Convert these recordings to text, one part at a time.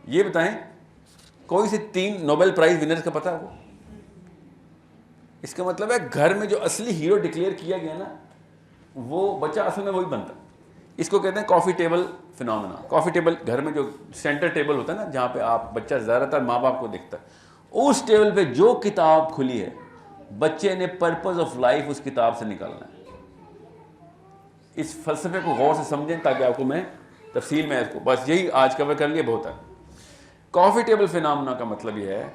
یہ بتائیں کوئی سے 3 نوبل پرائز ونرز کا پتہ ہے وہ؟ اس کا مطلب ہے گھر میں جو اصلی ہیرو ڈکلیئر کیا گیا نا وہ بچہ اصل میں وہی بنتا ہے. اس کو کہتے ہیں کافی ٹیبل فینومینا. کافی ٹیبل گھر میں جو سینٹر ٹیبل ہوتا ہے نا جہاں پہ آپ بچہ زیادہ تر ماں باپ کو دیکھتا ہے, اس ٹیبل پہ جو کتاب کھلی ہے بچے نے پرپز آف لائف اس کتاب سے نکالنا ہے. اس فلسفے کو غور سے سمجھیں تاکہ آپ کو میں تفصیل میں اس کو بس یہی آج کور کر لیا بہت ہے. کافی ٹیبل فینومینا کا مطلب یہ ہے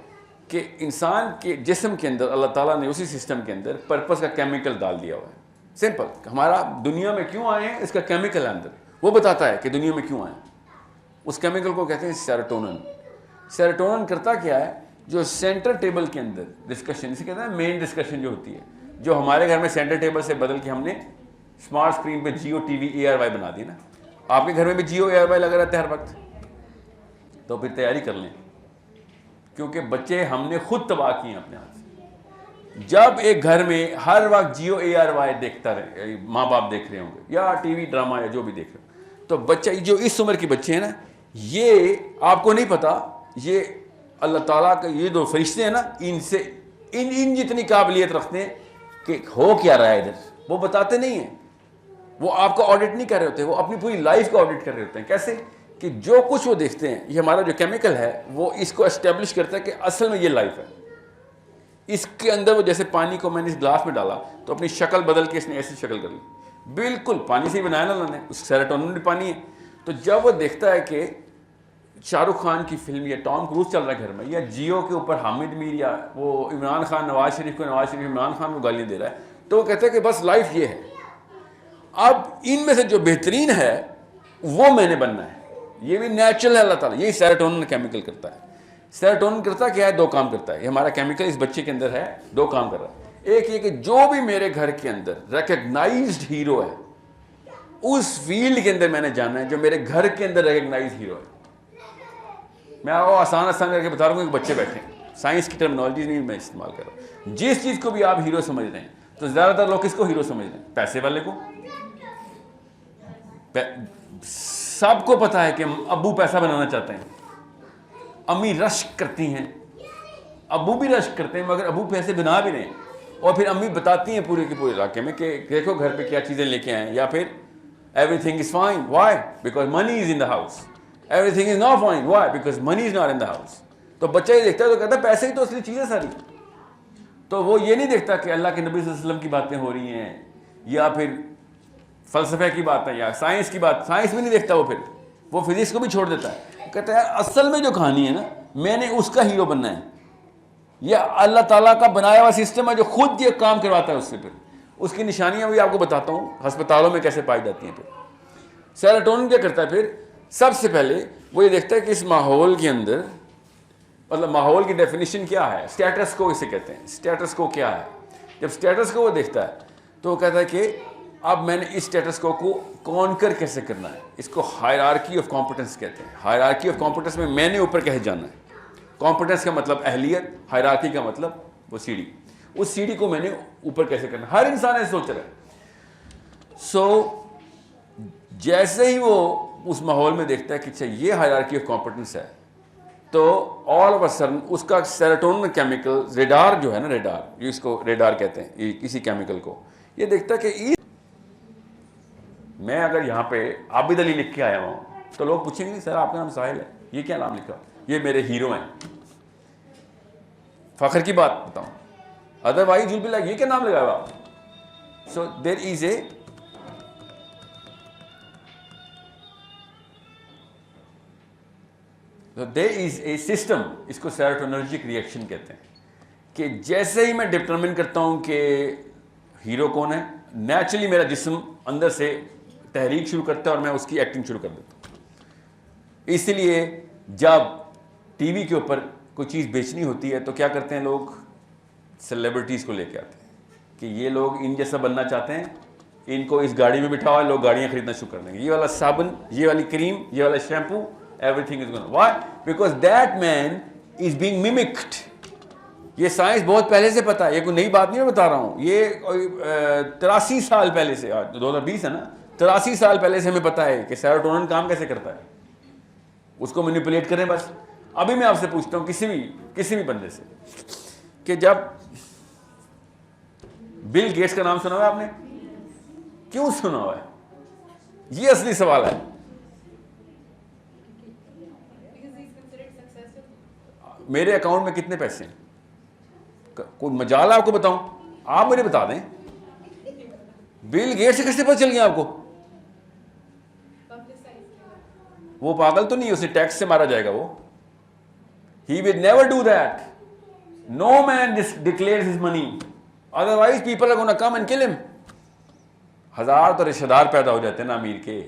کہ انسان کے جسم کے اندر اللہ تعالیٰ نے اسی سسٹم کے اندر پرپز کا کیمیکل ڈال دیا ہوا ہے. سمپل, ہمارا دنیا میں کیوں آئے ہیں اس کا کیمیکل ہے اندر, وہ بتاتا ہے کہ دنیا میں کیوں آئے ہیں. اس کیمیکل کو کہتے ہیں سیروٹونن. سیروٹونن کرتا کیا ہے, جو سینٹر ٹیبل کے اندر ڈسکشن, اسے کہتے ہیں مین ڈسکشن جو ہوتی ہے, جو ہمارے گھر میں سینٹر ٹیبل سے بدل کے ہم نے اسمارٹ اسکرین پہ جیو ٹی وی ARY بنا دی نا. آپ کے گھر میں بھی جیو ARY لگا رہتا ہے ہر وقت, تو پھر تیاری کر لیں کیونکہ بچے ہم نے خود تباہ کیے ہیں اپنے ہاتھ سے. جب ایک گھر میں ہر وقت جیو ARY دیکھتا رہے, ماں باپ دیکھ رہے ہوں گے یا ٹی وی ڈرامہ یا جو بھی دیکھ رہے ہوں, تو بچہ جو اس عمر کے بچے ہیں نا, یہ آپ کو نہیں پتا, یہ اللہ تعالیٰ کا یہ دو فرشتے ہیں نا, ان سے ان جتنی قابلیت رکھتے ہیں کہ ہو کیا رہا ہے ادھر, وہ بتاتے نہیں ہیں. وہ آپ کو آڈٹ نہیں کر رہے ہوتے, وہ اپنی پوری لائف کو آڈٹ کر رہے ہوتے ہیں. کیسے کہ جو کچھ وہ دیکھتے ہیں, یہ ہمارا جو کیمیکل ہے وہ اس کو اسٹیبلش کرتا ہے کہ اصل میں یہ لائف ہے. اس کے اندر وہ جیسے پانی کو میں نے اس گلاس میں ڈالا تو اپنی شکل بدل کے اس نے ایسی شکل کر لی, بالکل پانی سے ہی بنایا نا اللہ نے, اس سیروٹونن بھی پانی ہے. تو جب وہ دیکھتا ہے کہ شاہ رخ خان کی فلم یا ٹام کروز چل رہا ہے گھر میں, یا جیو کے اوپر حامد میر یا وہ عمران خان نواز شریف کو, نواز شریف عمران خان کو گالیاں دے رہا ہے, تو وہ کہتا ہے کہ بس لائف یہ ہے. اب ان میں سے جو بہترین ہے وہ میں نے بننا ہے. یہ بھی نیچرل ہے اللہ تعالیٰ, یہی سیروٹونن کیمیکل کرتا ہے. سیروٹونن کرتا کیا ہے, 2 کام کرتا ہے. یہ ہمارا کیمیکل اس بچے کے اندر ہے, 2 کام کر رہا ہے. ایک یہ کہ جو بھی میرے گھر کے اندر ریکگنائزڈ ہیرو ہے اس فیلڈ کے اندر میں نے جانا ہے جو میرے گھر کے اندر ریکگنائزڈ ہیرو ہے. میں آپ کو آسان کر کے بتا رہا ہوں کہ بچے بیٹھے ہیں, سائنس کی ٹرمنالوجی نہیں میں استعمال کر رہا ہوں. جس چیز کو بھی آپ ہیرو سمجھ رہے ہیں تو زیادہ تر لوگ کس کو ہیرو سمجھ رہے ہیں, پیسے والے کو. سب کو پتا ہے کہ ابو پیسہ بنانا چاہتے ہیں, امی رشک کرتی ہیں, ابو بھی رشک کرتے ہیں, مگر ابو پیسے بنا بھی رہے ہیں, اور پھر امی بتاتی ہیں پورے کے پورے علاقے میں کہ دیکھو گھر پہ کیا چیزیں لے کے آئیں, یا پھر everything is fine, why, because money is in the house. Everything is not fine, why, because money is not in the house. تو بچہ یہ دیکھتا ہے تو کہتا ہے پیسے ہی تو اصلی چیزیں ساری. تو وہ یہ نہیں دیکھتا کہ اللہ کے نبی صلی اللہ علیہ وسلم کی باتیں ہو رہی ہیں یا پھر فلسفے کی بات ہے یا سائنس کی بات, سائنس بھی نہیں دیکھتا وہ. پھر وہ فزکس کو بھی چھوڑ دیتا ہے, کہتا ہے اصل میں جو کہانی ہے نا میں نے اس کا ہیرو بننا ہے. یہ اللہ تعالیٰ کا بنایا ہوا سسٹم ہے جو خود یہ کام کرواتا ہے اس سے. پھر اس کی نشانیاں بھی آپ کو بتاتا ہوں ہسپتالوں میں کیسے پائی جاتی ہیں. پھر سیروٹونن کیا کرتا ہے, پھر سب سے پہلے وہ یہ دیکھتا ہے کہ اس ماحول کے اندر, مطلب ماحول کی ڈیفینیشن کیا ہے, اسٹیٹس کو اسے کہتے ہیں. اسٹیٹس کو کیا ہے, جب اسٹیٹس کو وہ دیکھتا ہے تو وہ کہتا ہے کہ اب میں نے اس اسٹیٹس کو کانکر کیسے کرنا ہے. اس کو ہائرارکی آف کمپٹنس کہتے ہیں. ہائرارکی آف کمپٹنس میں نے اوپر کیسے جانا ہے. کمپٹنس کا مطلب اہلیت, ہائرارکی کا مطلب وہ سیڑھی, اس سیڑھی کو میں نے اوپر کیسے کرنا ہے. ہر انسان ایسے سوچ رہا ہے. سو جیسے ہی وہ اس ماحول میں دیکھتا ہے کہ اچھا یہ ہائرارکی آف کمپٹنس ہے, تو آل آف اے سڈن اس کا سیروٹونن کیمیکل ریڈار جو ہے نا, ریڈار, یہ اس کو ریڈار کہتے ہیں, یہ کسی کیمیکل کو, یہ دیکھتا ہے کہ میں اگر یہاں پہ عابد علی لکھ کے آیا ہوں تو لوگ پوچھیں گے سر آپ کا نام ساحل ہے, یہ کیا نام لکھا, یہ میرے ہیرو ہیں. فخر کی بات بتاؤں, ادروائز یو بی لائک یہ کیا نام لگایا آپ. سو دیر از اے سسٹم, اس کو سیروٹونرجک ریئیکشن کہتے ہیں, کہ جیسے ہی میں ڈٹرمن کرتا ہوں کہ ہیرو کون ہے, نیچرلی میرا جسم اندر سے تحریک شروع کرتا ہے اور میں اس کی ایکٹنگ شروع کر دیتا ہوں. اس لیے جب ٹی وی کے اوپر کوئی چیز بیچنی ہوتی ہے تو کیا کرتے ہیں لوگ, سیلیبریٹیز کو لے کے آتے ہیں کہ یہ لوگ ان جیسا بننا چاہتے ہیں, ان کو اس گاڑی میں بٹھاؤ, لوگ گاڑیاں خریدنا شروع کر دیں گے. یہ والا صابن, یہ والی کریم, یہ والا shampoo, everything is going. Why? Because that man is being mimicked. یہ سائنس بہت پہلے سے پتا ہے, یہ کوئی نئی بات نہیں میں بتا رہا ہوں. یہ 83 سال پہلے سے, 2020 ہے نا, 83 سال پہلے سے ہمیں پتا ہے کہ سیروٹونن کام کیسے کرتا ہے. اس کو مینیپولیٹ کریں بس. ابھی میں آپ سے پوچھتا ہوں کسی بھی بندے سے کہ جب بل گیٹس کا نام سنا ہوا ہے آپ نے؟ کیوں سنا ہوا ہے؟ یہ اصلی سوال ہے. میرے اکاؤنٹ میں کتنے پیسے ہیں؟ کوئی مجال آپ کو بتاؤں؟ آپ مجھے بتا دیں. بل گیٹ سے کیسے پتہ چل گیا آپ کو؟ وہ پاگل تو نہیں، اسے ٹیکس سے مارا جائے گا وہ. He will never do that. No man declares his money. Otherwise people are going to come and kill him. 1000 تو رشتہ دار پیدا ہو جاتے ہیں نا امیر کے،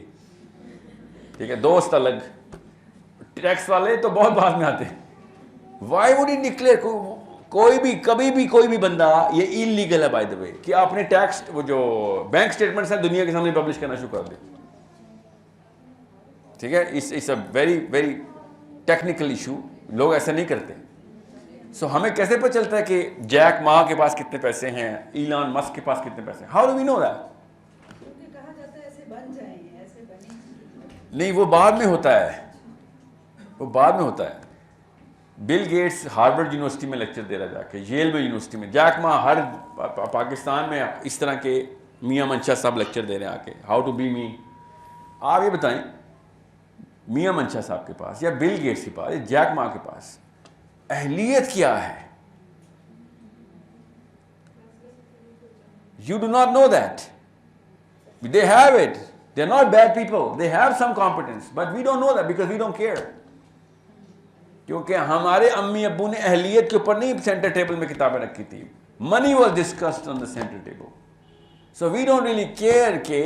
ٹھیک ہے، دوست الگ، ٹیکس والے تو بہت بعد میں آتے ہیں. Why would he declare؟ کوئی بھی کبھی بھی کوئی بھی بندہ، یہ انلیگل ہے بائی دا وے، کہ آپ نے ٹیکس وہ جو بینک اسٹیٹمنٹس ہیں دنیا کے سامنے پبلش کرنا شروع کر دیں. ٹھیک ہے، it's a very very technical issue. لوگ ایسا نہیں کرتے. سو ہمیں کیسے پتہ چلتا ہے کہ جیک ما کے پاس کتنے پیسے ہیں، ایلان مسک کے پاس کتنے پیسے ہیں؟ How do we know that? کہا جاتا ہے ایسے بن جائیں گے، ایسے بنے. نہیں، وہ بعد میں ہوتا ہے، وہ بعد میں ہوتا ہے. بل گیٹس ہارورڈ یونیورسٹی میں لیکچر دے رہا جا کے، ییل میں یونیورسٹی میں. جیک ما ہر پاکستان میں اس طرح کے میاں منشا صاحب لیکچر دے رہے ہیں آ کے، ہاؤ ٹو بی می. آپ یہ بتائیں میاں منشا صاحب کے پاس یا بل گیٹس کے پاس یا جیک ما کے پاس اہلیت کیا ہے؟ You do not know that. They have it. They are not bad people. They have some competence. But we don't know that because we don't care. کیونکہ ہمارے امی ابو نے اہلیت کے اوپر نہیں سینٹر ٹیبل میں کتابیں رکھی تھی. Money was discussed on the center table. So we don't really care کہ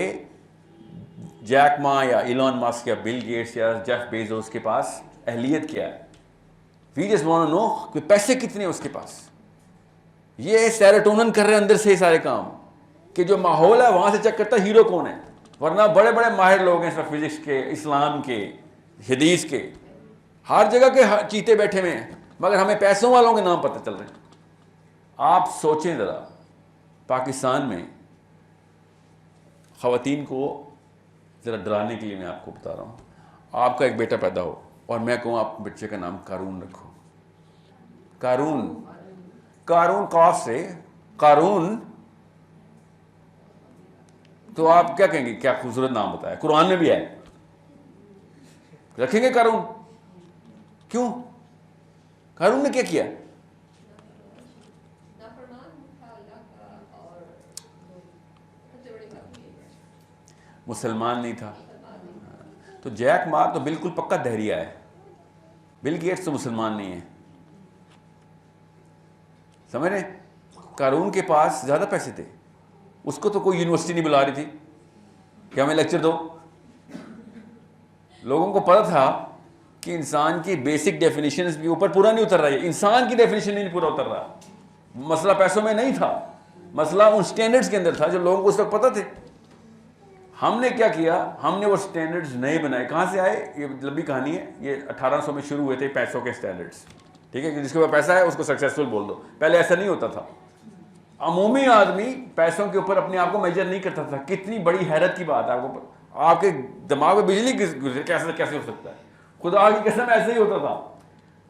جیک ما یا ایلان مسک یا بل گیٹس یا جیف بیزوس کے پاس اہلیت کیا ہے. We just want to know کہ پیسے کتنے ہیں اس کے پاس. یہ سیروٹونن کر رہے ہیں اندر سے یہ سارے کام، کہ جو ماحول ہے وہاں سے چیک کرتا ہے ہیرو کون ہے. ورنہ بڑے بڑے ماہر لوگ ہیں فزکس کے، اسلام کے، حدیث کے، ہر جگہ کے چیتے بیٹھے ہوئے ہیں، مگر ہمیں پیسوں والوں کے نام پتہ چل رہے ہیں. آپ سوچیں ذرا، پاکستان میں خواتین کو ذرا ڈرانے کے لیے میں آپ کو بتا رہا ہوں. آپ کا ایک بیٹا پیدا ہو اور میں کہوں آپ بچے کا نام قارون رکھو. قارون قاف سے قارون، تو آپ کیا کہیں گے؟ کیا خوبصورت نام بتایا، قرآن میں بھی ہے. رکھیں گے قارون؟ کیوں؟ قارون نے کیا کیا؟ مسلمان نہیں تھا. تو جیک ما تو بالکل پکا دہریہ ہے. بل گیٹس تو مسلمان نہیں ہے. سمجھ رہے؟ قارون کے پاس زیادہ پیسے تھے، اس کو تو کوئی یونیورسٹی نہیں بلا رہی تھی کہ ہمیں لیکچر دو. لوگوں کو پتہ تھا کہ انسان کی بیسک ڈیفینیشنز بھی اوپر پورا نہیں اتر رہا ہے. انسان کی ڈیفینیشن نہیں پورا اتر رہا. مسئلہ پیسوں میں نہیں تھا، مسئلہ ان سٹینڈرڈز کے اندر تھا جو لوگوں کو اس وقت پتہ تھے. ہم نے کیا کیا؟ ہم نے وہ سٹینڈرڈز نئے بنائے. کہاں سے آئے؟ یہ لمبی کہانی ہے. یہ 1800 میں شروع ہوئے تھے پیسوں کے سٹینڈرڈز. ٹھیک ہے، کہ جس کے پاس پیسہ ہے اس کو سکسیسفل بول دو. پہلے ایسا نہیں ہوتا تھا. عمومی آدمی پیسوں کے اوپر اپنے آپ کو میجر نہیں کرتا تھا. کتنی بڑی حیرت کی بات ہے. آپ کے دماغ میں بجلی کیسے ہو سکتا ہے؟ خدا کی قسم ایسے ہی ہوتا تھا.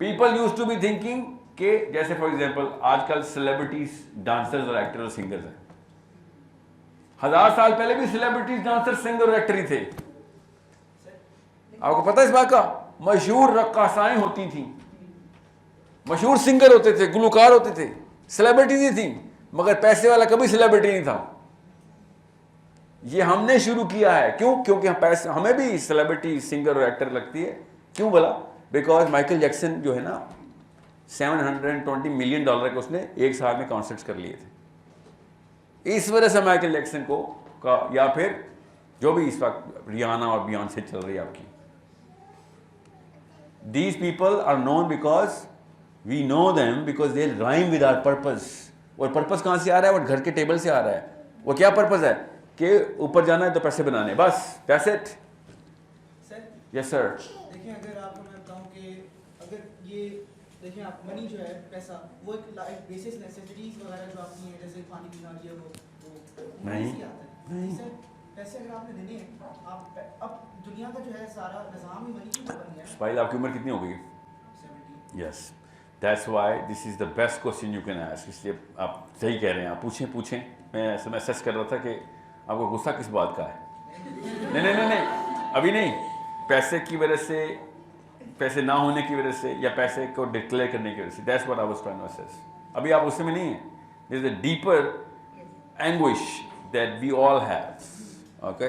People use to be thinking کہ جیسے فار ایگزامپل آج کل سیلیبریٹیز ڈانسرز اور ایکٹر اور سنگرز ہیں. 1000 سال پہلے بھی سیلیبریٹیز ڈانسر سنگر اور ایکٹر ہی تھے. آپ کو پتہ ہے اس بات کا؟ مشہور رقاصائیں ہوتی تھیں، مشہور سنگر ہوتے تھے، گلوکار ہوتے تھے، سیلیبریٹیز ہی تھیں. مگر پیسے والا کبھی سیلیبریٹی نہیں تھا. یہ ہم نے شروع کیا ہے. کیوں؟ کیونکہ پیسے ہمیں بھی سیلیبریٹی سنگر اور ایکٹر لگتی ہے. کیوں بولا؟ بیکاز مائیکل جیکسن جو ہے نا $720 ملین کے اس نے ایک سال میں کانسرٹس کر لیے تھے. اس وجہ سے مائیکل جیکسن کو یا پھر جو بھی اس وقت ریانا اور بیانسے چل رہی ہے آپ کی، these people are known because we know them because they rhyme with our purpose. اور پرپز کہاں سے آ رہا ہے؟ وہ گھر کے ٹیبل سے آ رہا ہے. وہ کیا پرپز ہے؟ کہ اوپر جانا ہے تو پیسے بنانے، بس دیٹس اٹ. یس سر. دیکھیں اگر آپ کو میں بتاؤں کہ اگر یہ دیکھیں آپ منی جو ہے پیسہ وہ ایک بیسس نیسیسٹیز وغیرہ جو آپ کی ہیں جیسے پانی پینا یہ وہ نہیں آتا ہے. پیسے اگر آپ نے دینے ہیں آپ اب دنیا کا جو ہے سارا نظام ہی منی کی بن گیا ہے. اسماعیل آپ کی عمر کتنی ہو گئی؟ 70. Yes that's why this is the best question you can ask. اس لیے آپ صحیح کہہ رہے ہیں, آپ پوچھیں. میں سرچ کر رہا تھا کہ آپ کو غصہ کس بات کا ہے. نہیں ابھی نہیں, پیسے کی وجہ سے, پیسے نہ ہونے کی وجہ سے, یا پیسے کو ڈکلیئر کرنے کی وجہ سے. That's what I was trying to assess. ابھی آپ اس میں نہیں ہیں. There is a deeper anguish that we all have. Okay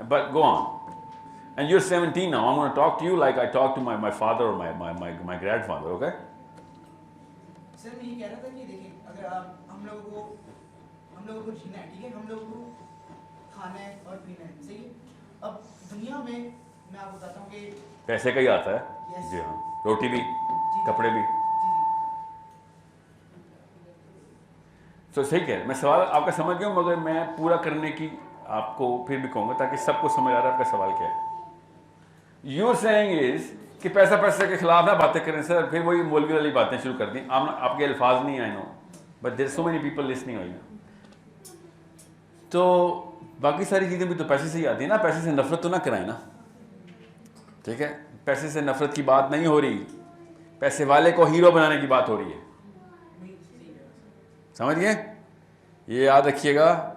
but go on. And you're 17 now. I'm going to talk to you like I talked to my father or my grandfather, okay? سر میں یہ کہہ رہا تھا کہ دیکھیں اگر آپ ہم لوگوں کو جینا ہے, ٹھیک ہے, ہم لوگوں کو کھانا ہے اور پینا ہے, صحیح ہے. اب دنیا میں آپ بتاتا ہوں کہ پیسے کا ہی آتا ہے. جی ہاں, روٹی بھی, کپڑے بھی. تو صحیح کہہ رہے ہیں. میں سوال آپ کا سمجھ گیا ہوں, مگر میں پورا کرنے کی آپ کو پھر بھی کہوں گا تاکہ سب کو سمجھ آ رہا ہے آپ کا سوال کیا ہے. یو سیئنگ از کہ پیسے کے خلاف نہ باتیں کریں سر, پھر وہی مولوی والی باتیں شروع کر دیں. آپ کے الفاظ نہیں آئے no, but there so many people listening ہوئی. تو باقی ساری چیزیں بھی تو پیسے سے ہی آتی ہیں نا. پیسے سے نفرت تو نہ کرائیں نا, ٹھیک ہے. پیسے سے نفرت کی بات نہیں ہو رہی, پیسے والے کو ہیرو بنانے کی بات ہو رہی ہے. سمجھ گئے؟ یہ یاد رکھیے گا.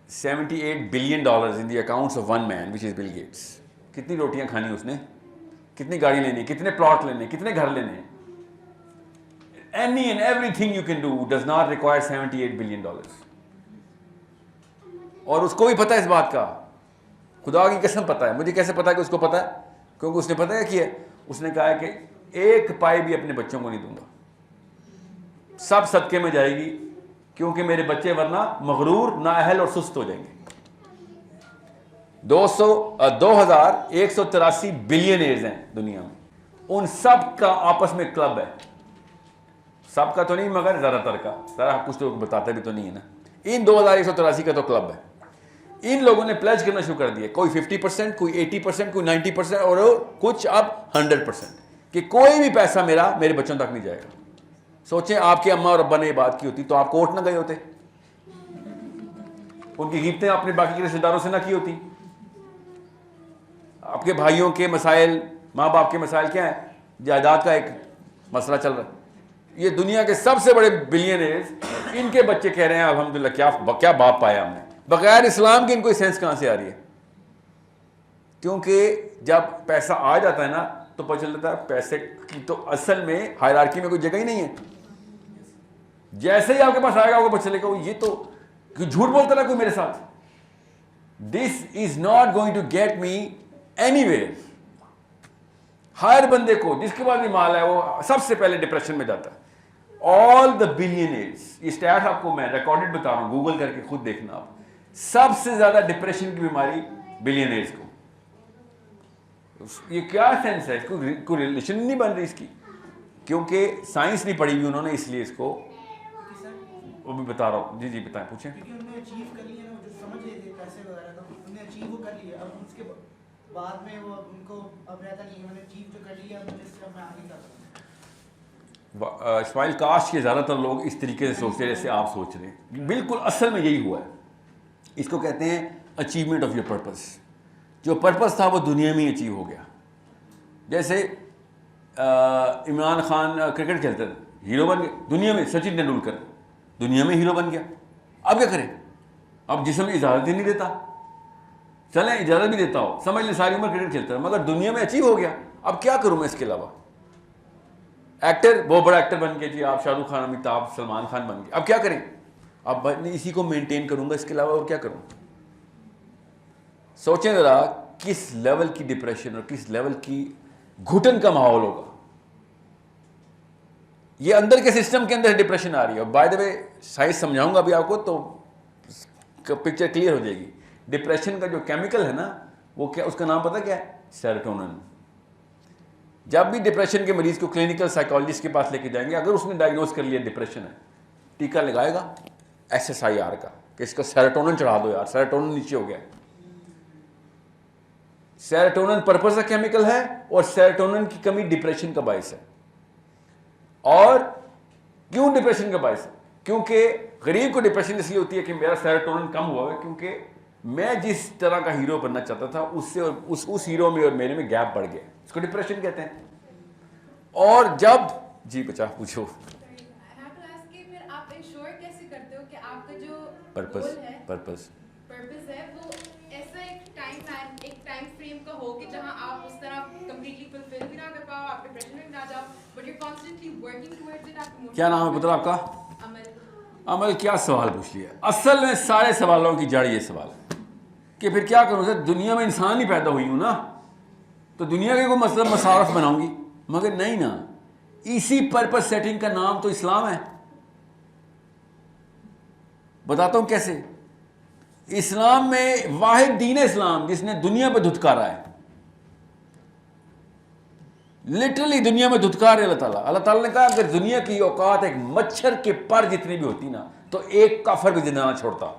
$78 billion in the accounts of one man, which is Bill Gates. کتنی روٹیاں کھانی اس نے, کتنی گاڑی لینی, کتنے پلاٹ لینے, کتنے گھر لینے. Any and everything you can do does not require $78 billion. اور اس کو بھی پتہ ہے اس بات کا, خدا کی قسم پتہ ہے. مجھے کیسے پتہ ہے کہ اس کو پتہ ہے؟ کیونکہ اس نے پتہ ہے کیا ہے, اس نے کہا ہے کہ ایک پائی بھی اپنے بچوں کو نہیں دوں گا, سب صدقے میں جائے گی, کیونکہ میرے بچے ورنہ مغرور, نااہل اور سست ہو جائیں گے. 2183 بلینئرز ہیں دنیا میں, ان سب کا آپس میں کلب ہے. سب کا تو نہیں مگر زیادہ تر کا, ذرا کچھ تو بتاتے بھی تو نہیں ہے نا. ان 2183 کا تو کلب ہے. ان لوگوں نے پلیج کرنا شروع کر دیا, کوئی 50%, کوئی 80%, کوئی 90%, اور کچھ اب 100%, کہ کوئی بھی پیسہ میرے بچوں تک نہیں جائے گا. سوچیں آپ کے اماں اور ابا نے یہ بات کی ہوتی تو آپ کوٹ نہ گئے ہوتے, ان کی غیبتیں اپنے باقی کے رشتے داروں سے نہ کی ہوتی. آپ کے بھائیوں کے مسائل, ماں باپ کے مسائل کیا ہیں؟ جائیداد کا ایک مسئلہ چل رہا ہے. یہ دنیا کے سب سے بڑے بلینئرز, ان کے بچے کہہ رہے ہیں الحمدللہ کیا باپ پایا ہم نے. بغیر اسلام کے ان کو سینس کہاں سے آ رہی ہے؟ کیونکہ جب پیسہ آ جاتا ہے نا تو پتہ چلتا ہے پیسے کی تو اصل میں ہائرارکی میں کوئی جگہ ہی نہیں ہے. جیسے ہی آپ کے پاس آئے گا آپ کو پتہ چلے گا یہ تو جھوٹ بولتا رہا کوئی میرے ساتھ. This is not going to get me anywhere. ہر بندے کو جس کے پاس بھی مال ہے وہ سب سے پہلے ڈپریشن میں جاتا ہے. آل دا بلینئرز, یہ اسٹیٹ آپ کو میں ریکارڈڈ بتا رہا ہوں, گوگل کر کے خود دیکھنا آپ. سب سے زیادہ ڈپریشن کی بیماری بلینئرز کو. یہ کیا سینس ہے, کوئی ریلیشن نہیں بن رہی اس کی, کیونکہ سائنس نہیں پڑھی ہوئی انہوں نے, اس لیے اس کو وہ بھی بتا رہا ہوں. جی بتائیں, پوچھیں. کیونکہ انہوں نے اچیو کر لیا نا, جو سمجھ رہے تھے پیسے وغیرہ کا, انہوں نے اچیو کر لیا. اب اس کے بعد میں وہ ان کو اب رہتا نہیں, انہوں نے اچیو جو کر لیا, مجھے اس کا میں آگے کر سکتا. اسماعیل کاش کے زیادہ تر لوگ اس طریقے سے سوچتے ہیں جیسے آپ سوچ رہے ہیں. بالکل اصل میں یہی ہوا ہے. اس کو کہتے ہیں اچیومنٹ آف یور پرپز. جو پرپز تھا وہ دنیا میں ہی اچیو ہو گیا. جیسے عمران خان کرکٹ کھیلتے تھے, ہیرو بن گئے دنیا میں. سچن تندولکر دنیا میں ہیرو بن گیا. اب کیا کریں, اب جسم اجازت ہی نہیں دیتا. چلیں اجازت بھی دیتا ہو, سمجھ لیں ساری عمر کرکٹ کھیلتا ہے, مگر دنیا میں اچیو ہو گیا. اب کیا کروں میں اس کے علاوہ؟ ایکٹر, بہت بڑا ایکٹر بن گیا جی آپ, شاہ رخ خان, امیتابھ, سلمان خان بن گئے. اب کیا کریں؟ اب اسی کو مینٹین کروں گا, اس کے علاوہ اور کیا کروں؟ سوچیں ذرا کس لیول کی ڈپریشن اور کس لیول کی گھٹن کا ماحول ہوگا. یہ اندر کے سسٹم کے اندر ڈپریشن آ رہی ہے. اور بائی دا وے سائنس سمجھاؤں گا ابھی آپ کو تو پکچر کلیئر ہو جائے گی. ڈپریشن کا جو کیمیکل ہے نا وہ کیا, اس کا نام پتہ کیا ہے؟ سیروٹونن. جب بھی ڈپریشن کے مریض کو کلینکل سائیکالوجسٹ کے پاس لے کے جائیں گے, اگر اس نے ڈائگنوز کر لیا ڈپریشن ہے, ٹیکہ لگائے گا SSRI کا کہ اس کا سیروٹونن چڑھا دو یار, سیروٹونن نیچے ہو گیا. سیروٹونن پرپز کا کیمیکل ہے, اور سیروٹونن کی کمی ڈپریشن کا باعث ہے. اور کیوں ڈپریشن کا باعث ہے؟ کیونکہ غریب کو ڈپریشن اس لیے ہوتی ہے کہ میرا سیروٹونن کم ہوا ہے کیونکہ میں جس طرح کا ہیرو بننا چاہتا تھا اس سے اور اس ہیرو میں اور میرے میں گیپ بڑھ گیا, اس کو ڈپریشن کہتے ہیں. اور جب جی بچا پوچھو آپ انشور کیسے کرتے ہو کہ آپ کا جو پرپس ہے وہ ایسا ایک ٹائم فریم کا ہو کہ جہاں آپ اس طرح کمپلیٹلی فلفل بھی نہ کر پاؤ, آپ ڈپریشن میں نہ جاؤ, but you constantly working towards it. کیا نام ہے پتر آپ کا؟ عمل. عمل. کیا سوال پوچھ لیا. اصل میں سارے سوالوں کی جڑ یہ سوال ہے کہ پھر کیا کروں سر, دنیا میں انسان ہی پیدا ہوئی ہوں نا, تو دنیا کے کوئی مطلب مصارف بناؤں گی, مگر نہیں نا. اسی پرپس سیٹنگ کا نام تو اسلام ہے. بتاتا ہوں کیسے. اسلام میں واحد دین اسلام جس نے دنیا پہ دھتکارا ہے, لٹرلی دنیا میں دھتکار ہے اللہ تعالیٰ. اللہ تعالیٰ نے کہا اگر دنیا کی اوقات ایک مچھر کے پر جتنی بھی ہوتی نا تو ایک کافر بھی زندہ نہ چھوڑتا.